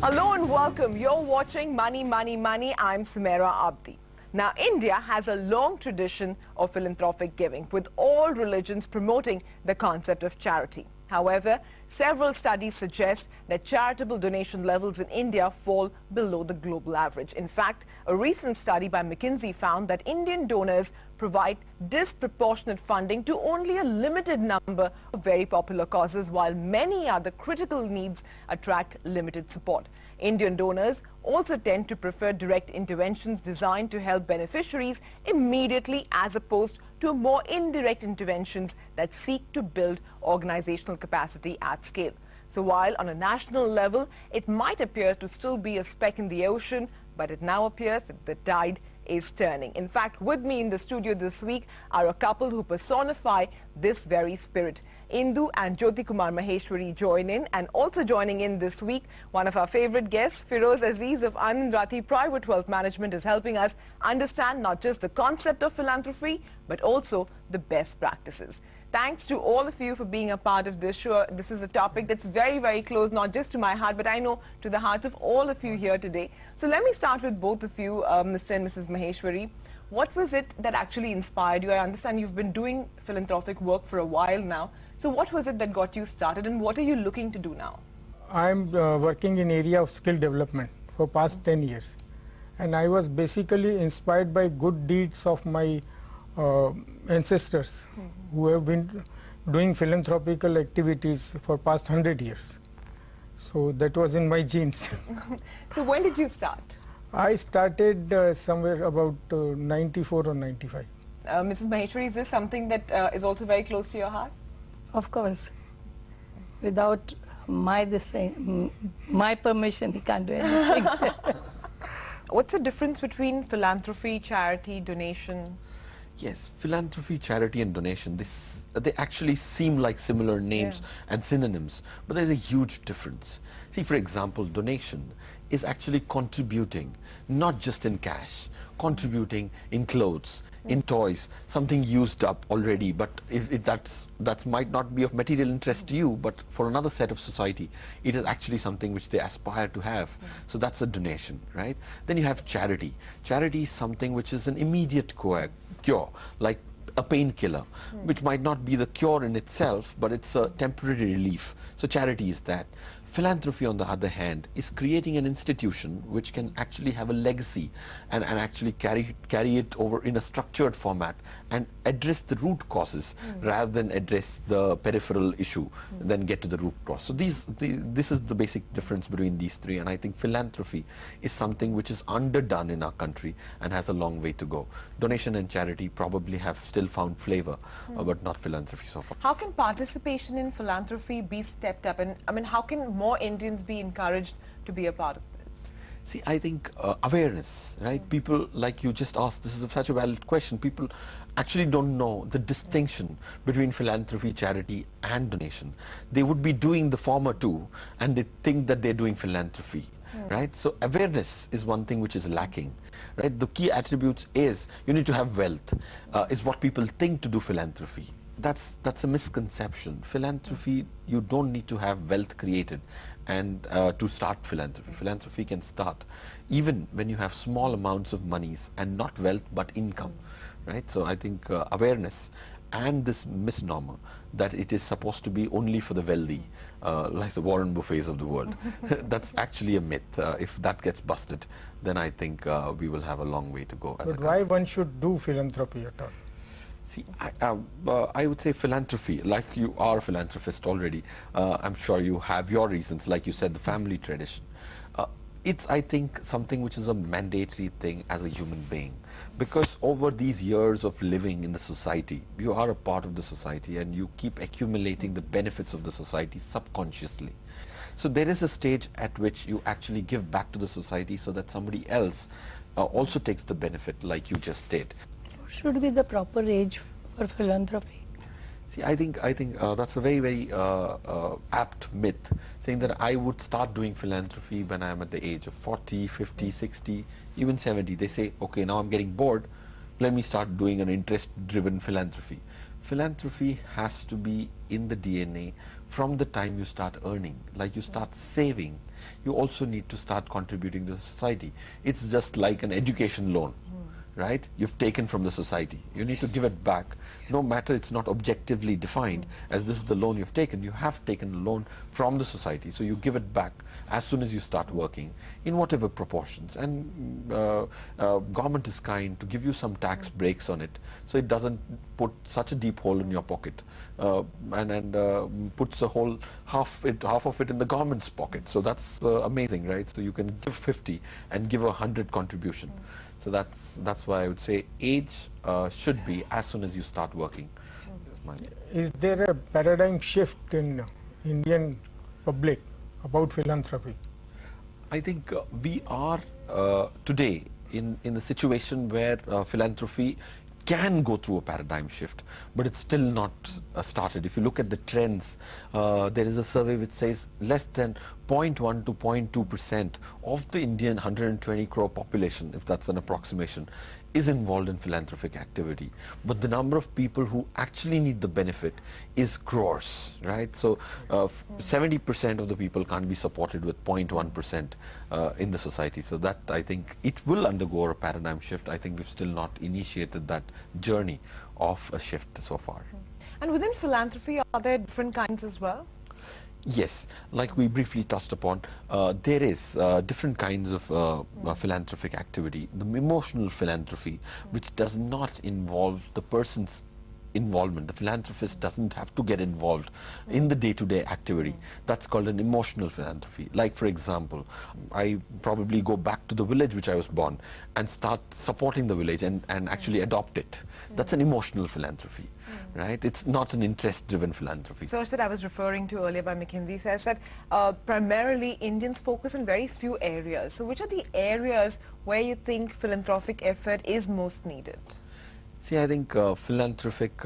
Hello and welcome. You're watching Money, Money, Money. I'm Samira Abdi. Now, India has a long tradition of philanthropic giving, with all religions promoting the concept of charity. However, several studies suggest that charitable donation levels in India fall below the global average. In fact, a recent study by McKinsey found that Indian donors provide disproportionate funding to only a limited number of very popular causes, while many other critical needs attract limited support. Indian donors also tend to prefer direct interventions designed to help beneficiaries immediately, as opposed to more indirect interventions that seek to build organizational capacity at scale. So while on a national level it might appear to still be a speck in the ocean, but it now appears that the tide is turning. In fact, with me in the studio this week are a couple who personify this very spirit. Indu and Jyoti Kumar Maheshwari join in, and also joining in this week, one of our favorite guests, Feroze Azeez of Anand Rathi Private Wealth Management, is helping us understand not just the concept of philanthropy, but also the best practices. Thanks to all of you for being a part of this show. This is a topic that's very, very close, not just to my heart, but I know to the hearts of all of you here today. So let me start with both of you, Mr. and Mrs. Maheshwari. What was it that actually inspired you? I understand you've been doing philanthropic work for a while now. So what was it that got you started, and what are you looking to do now? I'm working in area of skill development for past 10 years. And I was basically inspired by good deeds of my ancestors who have been doing philanthropical activities for past 100 years. So that was in my genes. So when did you start? I started somewhere about 94 or 95. Mrs. Maheshwari, is this something that is also very close to your heart? Of course. Without my permission, he can't do anything. What's the difference between philanthropy, charity, donation? Yes, philanthropy, charity and donation, they actually seem like similar names and synonyms, but there's a huge difference. See, for example, donation is actually contributing, not just in cash, contributing in clothes, in toys, something used up already, but if that might not be of material interest to you, but for another set of society, it is actually something which they aspire to have. So that's a donation, right? Then you have charity. Charity is something which is an immediate cure, like a painkiller, which might not be the cure in itself, but it's a temporary relief. So charity is that. Philanthropy, on the other hand, is creating an institution which can actually have a legacy and actually carry it over in a structured format and address the root causes rather than address the peripheral issue, then get to the root cause. So this is the basic difference between these three, and I think philanthropy is something which is underdone in our country and has a long way to go. Donation and charity probably have still found flavor, but not philanthropy so far. How can participation in philanthropy be stepped up, and I mean, how can more Indians be encouraged to be a part of this? See, I think awareness, right? People, like you just asked, this is such a valid question. People actually don't know the distinction between philanthropy, charity and donation. They would be doing the former two and they think that they're doing philanthropy, right? So awareness is one thing which is lacking, right? The key attributes is you need to have wealth, is what people think to do philanthropy. That's a misconception. Philanthropy, you don't need to have wealth created and to start philanthropy. Philanthropy can start even when you have small amounts of monies and not wealth but income, right? So I think awareness and this misnomer that it is supposed to be only for the wealthy, like the Warren Buffets of the world, that's actually a myth. If that gets busted, then I think we will have a long way to go as a country. But why one should do philanthropy at all? See, I would say philanthropy, like you are a philanthropist already, I'm sure you have your reasons, like you said, the family tradition. It's, I think, something which is a mandatory thing as a human being, because over these years of living in the society, you are a part of the society and you keep accumulating the benefits of the society subconsciously. So there is a stage at which you actually give back to the society so that somebody else also takes the benefit like you just did. Should be the proper age for philanthropy? See, I think that's a very, very apt myth, saying that I would start doing philanthropy when I'm at the age of 40, 50, 60, even 70. They say, okay, now I'm getting bored, let me start doing an interest-driven philanthropy. Philanthropy has to be in the DNA from the time you start earning, like you start saving, you also need to start contributing to the society. It's just like an education loan. Right? You've taken from the society. You need to give it back. No matter it's not objectively defined as this is the loan you've taken, you have taken a loan from the society. So you give it back as soon as you start working in whatever proportions. And government is kind to give you some tax breaks on it, so it doesn't put such a deep hole in your pocket and puts a whole half of it in the government's pocket. So that's amazing, right? So you can give 50 and give 100 contribution. So that's why I would say age should be as soon as you start working. Is there a paradigm shift in Indian public about philanthropy? I think we are today in the situation where philanthropy can go through a paradigm shift, but it's still not started. If you look at the trends, there is a survey which says less than 0.1 to 0.2% of the Indian 120 crore population, if that's an approximation, is involved in philanthropic activity. But the number of people who actually need the benefit is crores, right? So 70% of the people can't be supported with 0.1% in the society. So that, I think, it will undergo a paradigm shift. I think we've still not initiated that journey of a shift so far. And within philanthropy, are there different kinds as well? Yes, like we briefly touched upon, there is different kinds of philanthropic activity. The emotional philanthropy, which does not involve the person's involvement. The philanthropist doesn't have to get involved in the day-to-day activity. That's called an emotional philanthropy. Like, for example, I probably go back to the village which I was born and start supporting the village and actually adopt it. That's an emotional philanthropy, right? It's not an interest-driven philanthropy. Search that I was referring to earlier by McKinsey says that primarily Indians focus on very few areas. So which are the areas where you think philanthropic effort is most needed? See, I think philanthropic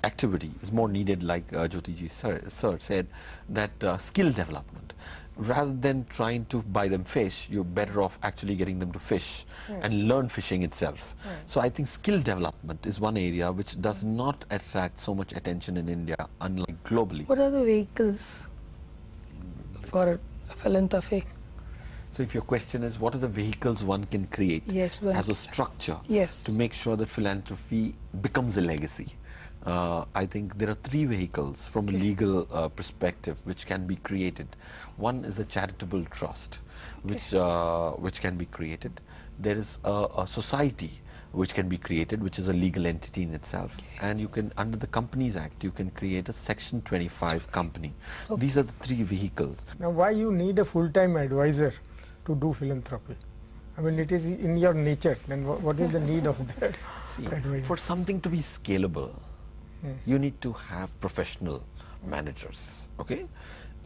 activity is more needed, like Jyotiji sir said, that skill development. Rather than trying to buy them fish, you're better off actually getting them to fish and learn fishing itself. So I think skill development is one area which does not attract so much attention in India, unlike globally. What are the vehicles for philanthropy? So if your question is what are the vehicles one can create as a structure to make sure that philanthropy becomes a legacy, I think there are three vehicles from a legal perspective which can be created. One is a charitable trust which can be created. There is a society which can be created, which is a legal entity in itself, and you can, under the Companies Act, you can create a Section 25 company. These are the three vehicles. Now, why you need a full-time advisor to do philanthropy? I mean, it is in your nature. Then what is the need of that? See, for something to be scalable, you need to have professional managers. Okay,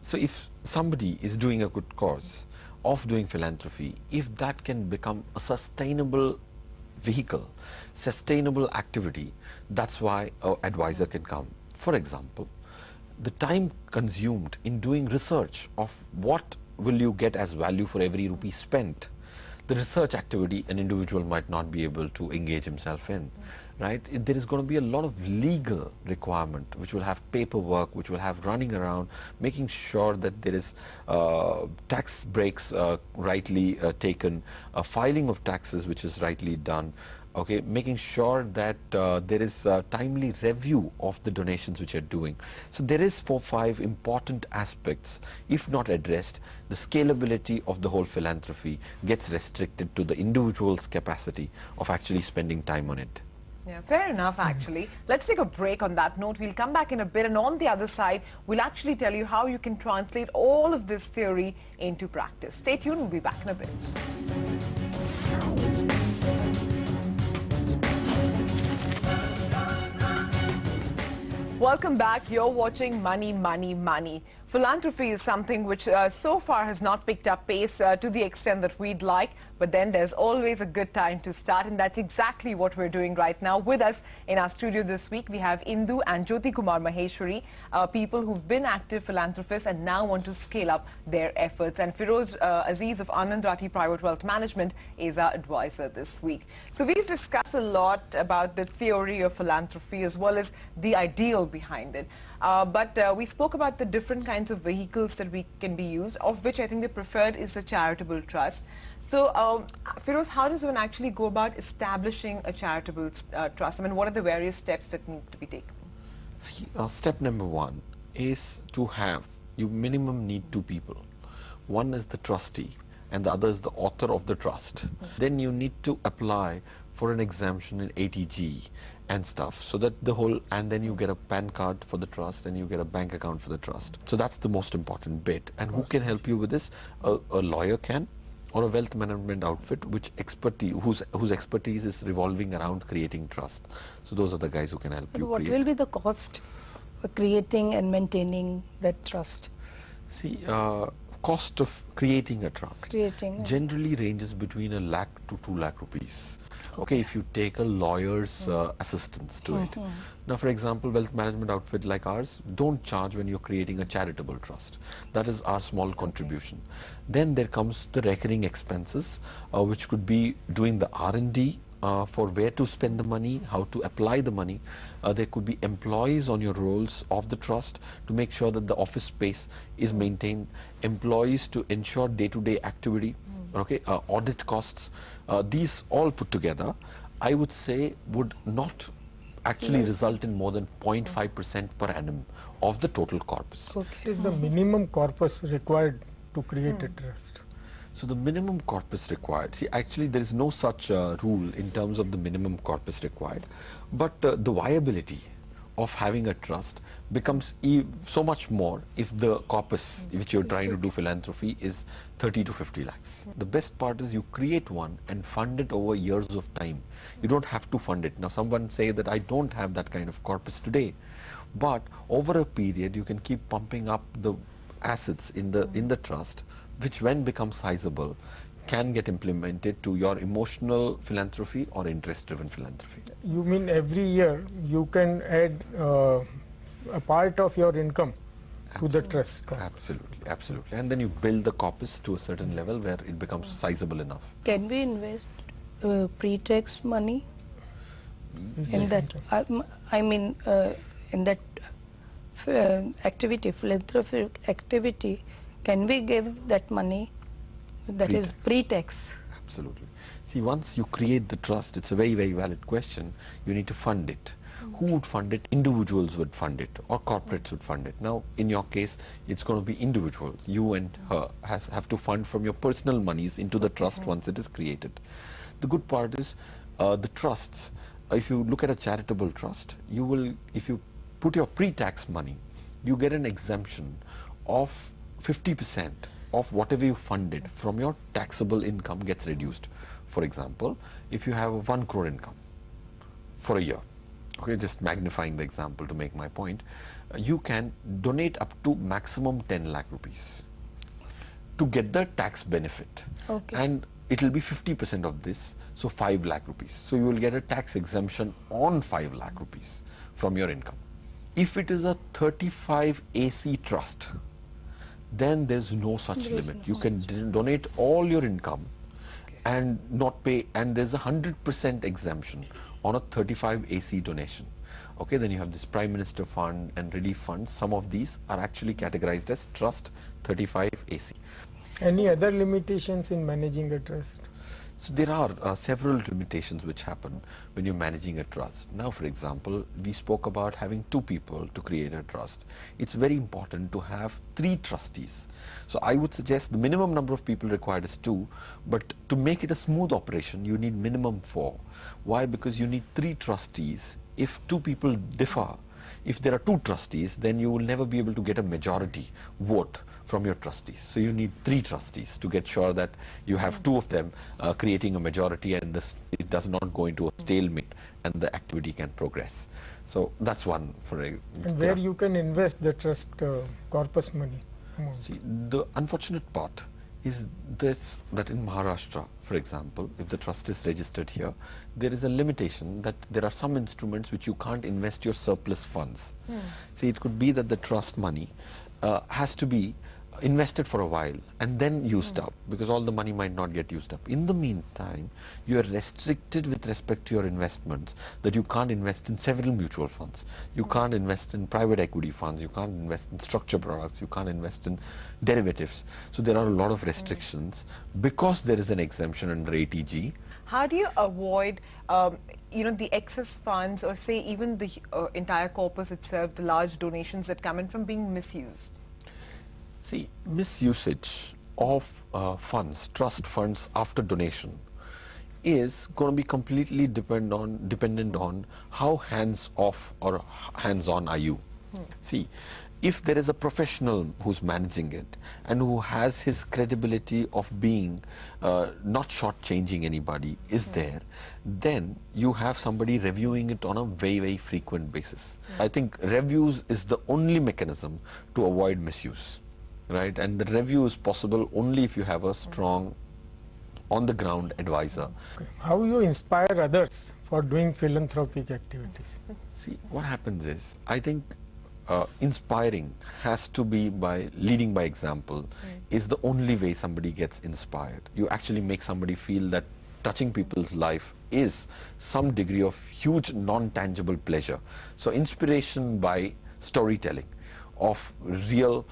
so if somebody is doing a good cause of doing philanthropy, if that can become a sustainable vehicle, sustainable activity, that's why an advisor can come. For example, the time consumed in doing research of what will you get as value for every rupee spent, the research activity an individual might not be able to engage himself in, right? There is going to be a lot of legal requirement which will have paperwork, which will have running around, making sure that there is tax breaks rightly taken, filing of taxes which is rightly done, okay, making sure that there is a timely review of the donations which you're doing. So there is 4 or 5 important aspects. If not addressed, the scalability of the whole philanthropy gets restricted to the individual's capacity of actually spending time on it. Yeah, fair enough, actually. Let's take a break on that note. We'll come back in a bit, and on the other side, we'll actually tell you how you can translate all of this theory into practice. Stay tuned, we'll be back in a bit. Welcome back. You're watching Money, Money, Money. Philanthropy is something which so far has not picked up pace to the extent that we'd like, but then there's always a good time to start, and that's exactly what we're doing right now. With us in our studio this week, we have Indu and Jyoti Kumar Maheshwari, people who've been active philanthropists and now want to scale up their efforts. And Feroze Azeez of Anand Rathi Private Wealth Management is our advisor this week. So we've discussed a lot about the theory of philanthropy as well as the ideal behind it. But we spoke about the different kinds of vehicles that we can be used, of which I think the preferred is a charitable trust. So, Feroze, how does one actually go about establishing a charitable trust? I mean, what are the various steps that need to be taken? See, step number one is to have, you minimum need two people. One is the trustee and the other is the author of the trust. Then you need to apply for an exemption in ATG and stuff, so that the whole, and then you get a PAN card for the trust and you get a bank account for the trust. So that's the most important bit. And who can help you with this? A lawyer can, or a wealth management outfit which whose expertise is revolving around creating trust. So those are the guys who can help you What create. will be the cost for creating and maintaining that trust? See, cost of creating a trust generally ranges between 1 lakh to 2 lakh rupees. Okay, if you take a lawyer's assistance to it. Now, for example, wealth management outfit like ours don't charge when you're creating a charitable trust. That is our small contribution. Then there comes the recurring expenses, which could be doing the R&D for where to spend the money, how to apply the money. There could be employees on your rolls of the trust to make sure that the office space is maintained, employees to ensure day-to-day activity, okay, audit costs. These all put together, I would say, would not actually result in more than 0.5% per annum of the total corpus. What is the minimum corpus required to create a trust? So the minimum corpus required, see, actually there is no such rule in terms of the minimum corpus required, but the viability of having a trust becomes so much more if the corpus which you're trying to do philanthropy is 30 to 50 lakhs. The best part is you create one and fund it over years of time. You don't have to fund it. Now someone say that I don't have that kind of corpus today, but over a period you can keep pumping up the assets in the trust, which when becomes sizable can get implemented to your emotional philanthropy or interest-driven philanthropy. You mean every year you can add a part of your income to the trust corpus? Absolutely, absolutely. And then you build the corpus to a certain level where it becomes sizable enough. Can we invest pre-tax money in that? I mean, in that activity, philanthropic activity, can we give that money that is pre-tax? Absolutely. See, once you create the trust, it's a very, very valid question. You need to fund it. Who would fund it? Individuals would fund it, or corporates would fund it. Now, in your case, it's going to be individuals. You and her have to fund from your personal monies into the trust once it is created. The good part is the trusts. If you look at a charitable trust, you will, if you put your pre-tax money, you get an exemption of 50% of whatever you funded from your taxable income gets reduced. For example, if you have a 1 crore income for a year, okay, just magnifying the example to make my point, you can donate up to maximum 10 lakh rupees to get the tax benefit. Okay. And it will be 50% of this, so 5 lakh rupees. So you will get a tax exemption on 5 lakh rupees from your income. If it is a 35 AC trust, then there's no such limit. You can donate all your income and not pay, and there's a 100% exemption on a 35 AC donation. Okay, then you have this Prime Minister Fund and relief funds. Some of these are actually categorized as Trust 35 AC. Any other limitations in managing a trust? So there are several limitations which happen when you're managing a trust. Now, for example, we spoke about having 2 people to create a trust. It's very important to have 3 trustees. So I would suggest the minimum number of people required is 2, but to make it a smooth operation, you need minimum 4. Why? Because you need 3 trustees. If 2 people differ, if there are 2 trustees, then you will never be able to get a majority vote from your trustees. So you need 3 trustees to get sure that you have 2 of them creating a majority, and it does not go into a stalemate and the activity can progress. So that's one for a... And where you can invest the trust corpus money? See, the unfortunate part is this, that in Maharashtra, for example, if the trust is registered here, there is a limitation that there are some instruments which you can't invest your surplus funds. See, it could be that the trust money has to be invested for a while and then used up, because all the money might not get used up. In the meantime, you are restricted with respect to your investments, that you can't invest in several mutual funds, you can't invest in private equity funds, you can't invest in structured products, you can't invest in derivatives. So there are a lot of restrictions because there is an exemption under ATG. How do you avoid, the excess funds, or say even the entire corpus itself, the large donations that come in, from being misused? See, misusage of funds, trust funds after donation, is going to be completely dependent on how hands-off or hands-on are you. See, if there is a professional who's managing it and who has his credibility of being not shortchanging anybody is there, then you have somebody reviewing it on a very, very frequent basis. I think reviews is the only mechanism to avoid misuse. Right, and the review is possible only if you have a strong, on-the-ground advisor. How you inspire others for doing philanthropic activities? See, what happens is, I think inspiring has to be by leading by example, is the only way somebody gets inspired. You actually make somebody feel that touching people's life is some degree of huge non-tangible pleasure. So inspiration by storytelling of real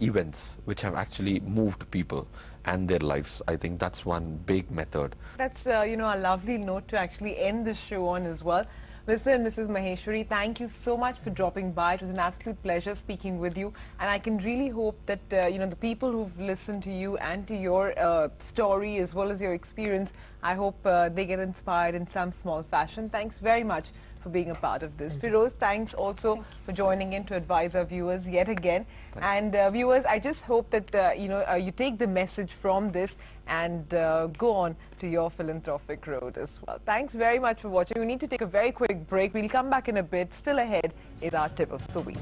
events which have actually moved people and their lives. I think that's one big method. That's a lovely note to actually end this show on as well. Mr. and Mrs. Maheshwari, thank you so much for dropping by. It was an absolute pleasure speaking with you, and I can really hope that the people who've listened to you and to your story as well as your experience, I hope they get inspired in some small fashion. Thanks very much for being a part of this. Feroze, thanks also for joining in to advise our viewers yet again. And viewers, I just hope that you take the message from this and go on to your philanthropic road as well. Thanks very much for watching. We need to take a very quick break. We'll come back in a bit. Still ahead is our tip of the week.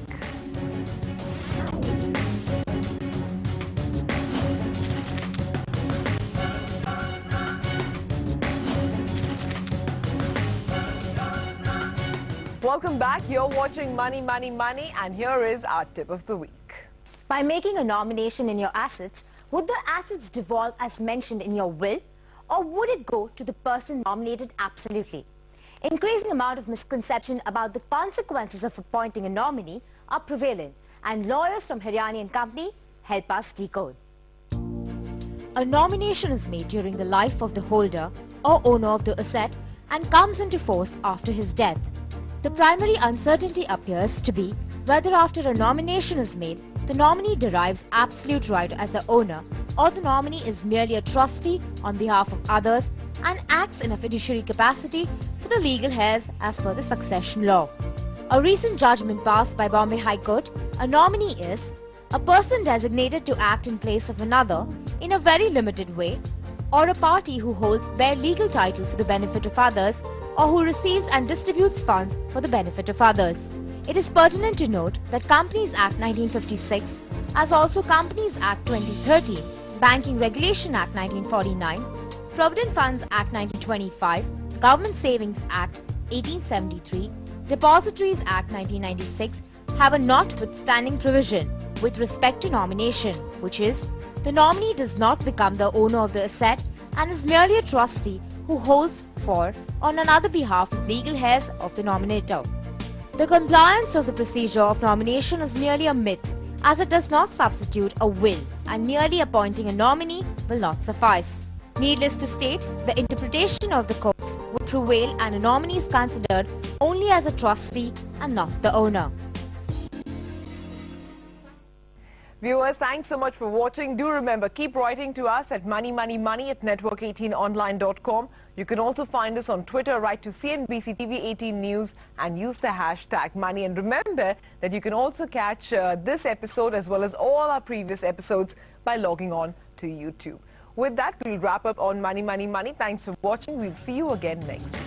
Welcome back. You're watching Money, Money, Money, and here is our tip of the week. By making a nomination in your assets, would the assets devolve as mentioned in your will, or would it go to the person nominated absolutely? Increasing amount of misconception about the consequences of appointing a nominee are prevalent, and lawyers from Haryani and Company help us decode. A nomination is made during the life of the holder or owner of the asset and comes into force after his death. The primary uncertainty appears to be whether after a nomination is made, the nominee derives absolute right as the owner, or the nominee is merely a trustee on behalf of others and acts in a fiduciary capacity for the legal heirs as per the succession law. A recent judgment passed by Bombay High Court, a nominee is a person designated to act in place of another in a very limited way, or a party who holds bare legal title for the benefit of others, or who receives and distributes funds for the benefit of others. It is pertinent to note that Companies Act 1956, as also Companies Act 2013, Banking Regulation Act 1949, Provident Funds Act 1925, Government Savings Act 1873, Depositories Act 1996 have a notwithstanding provision with respect to nomination, which is, the nominee does not become the owner of the asset and is merely a trustee who holds for on another behalf of legal heirs of the nominator. The compliance of the procedure of nomination is merely a myth, as it does not substitute a will, and merely appointing a nominee will not suffice. Needless to state, the interpretation of the courts would prevail and a nominee is considered only as a trustee and not the owner. Viewers, thanks so much for watching. Do remember, keep writing to us at moneymoneymoney@network18online.com. You can also find us on Twitter, write to CNBC TV 18 News and use the hashtag money. And remember that you can also catch this episode as well as all our previous episodes by logging on to YouTube. With that, we'll wrap up on Money, Money, Money. Thanks for watching. We'll see you again next week.